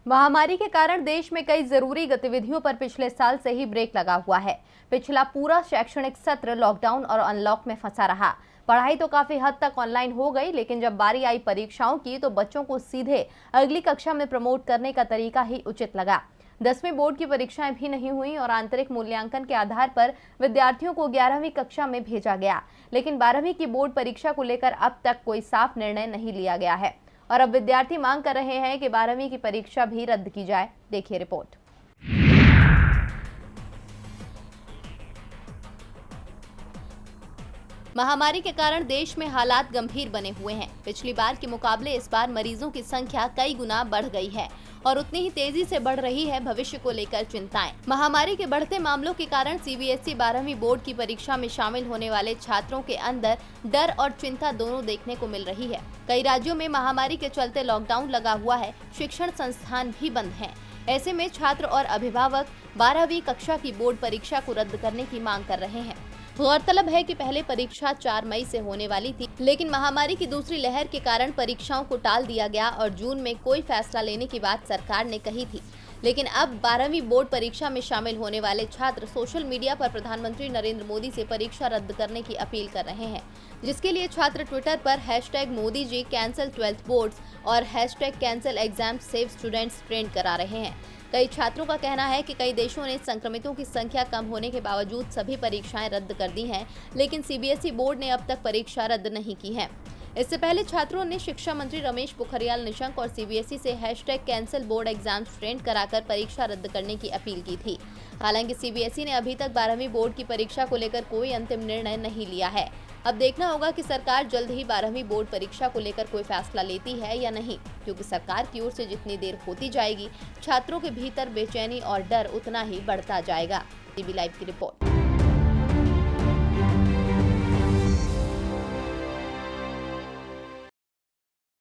महामारी के कारण देश में कई जरूरी गतिविधियों पर पिछले साल से ही ब्रेक लगा हुआ है। पिछला पूरा शैक्षणिक सत्र लॉकडाउन और अनलॉक में फंसा रहा। पढ़ाई तो काफी हद तक ऑनलाइन हो गई, लेकिन जब बारी आई परीक्षाओं की तो बच्चों को सीधे अगली कक्षा में प्रमोट करने का तरीका ही उचित लगा। 10वीं बोर्ड की परीक्षाएं भी नहीं हुई और आंतरिक मूल्यांकन के आधार पर विद्यार्थियों को 11वीं कक्षा में भेजा गया। लेकिन 12वीं की बोर्ड परीक्षा को लेकर अब तक कोई साफ निर्णय नहीं लिया गया है और अब विद्यार्थी मांग कर रहे हैं कि 12वीं की परीक्षा भी रद्द की जाए। देखिए रिपोर्ट। महामारी के कारण देश में हालात गंभीर बने हुए हैं। पिछली बार के मुकाबले इस बार मरीजों की संख्या कई गुना बढ़ गई है और उतनी ही तेजी से बढ़ रही है भविष्य को लेकर चिंताएं। महामारी के बढ़ते मामलों के कारण सीबीएसई 12वीं बोर्ड की परीक्षा में शामिल होने वाले छात्रों के अंदर डर और चिंता दोनों देखने को मिल रही है। कई राज्यों में महामारी के चलते लॉकडाउन लगा हुआ है, शिक्षण संस्थान भी बंद हैं। ऐसे में छात्र और अभिभावक 12वीं कक्षा की बोर्ड परीक्षा को रद्द करने की मांग कर रहे हैं। गौरतलब है कि पहले परीक्षा 4 मई से होने वाली थी, लेकिन महामारी की दूसरी लहर के कारण परीक्षाओं को टाल दिया गया और जून में कोई फैसला लेने की बात सरकार ने कही थी। लेकिन अब 12वीं बोर्ड परीक्षा में शामिल होने वाले छात्र सोशल मीडिया पर प्रधानमंत्री नरेंद्र मोदी से परीक्षा रद्द करने की अपील कर रहे हैं, जिसके लिए छात्र ट्विटर पर #Modi ji cancel 12th boards और #cancel exam save students trend करा रहे हैं। कई छात्रों का कहना है कि कई देशों ने संक्रमितों की संख्या कम होने के बावजूद सभी परीक्षाएं रद्द कर दी हैं, लेकिन सीबीएसई बोर्ड ने अब तक परीक्षा रद्द नहीं की है। इससे पहले छात्रों ने शिक्षा मंत्री रमेश पोखरियाल निशंक और सीबीएसई से #कैंसल बोर्ड एग्जाम्स ट्रेंड कराकर परीक्षा रद्द करने की अपील की थी। हालांकि सीबीएसई ने अभी तक 12वीं बोर्ड की परीक्षा को लेकर कोई अंतिम निर्णय नहीं लिया है। अब देखना होगा कि सरकार जल्द ही 12वीं बोर्ड परीक्षा को लेकर कोई फैसला लेती है या नहीं, क्योंकि सरकार की ओर से जितनी देर होती जाएगी, छात्रों के भीतर बेचैनी और डर उतना ही बढ़ता जाएगा। टीवी लाइव की रिपोर्ट।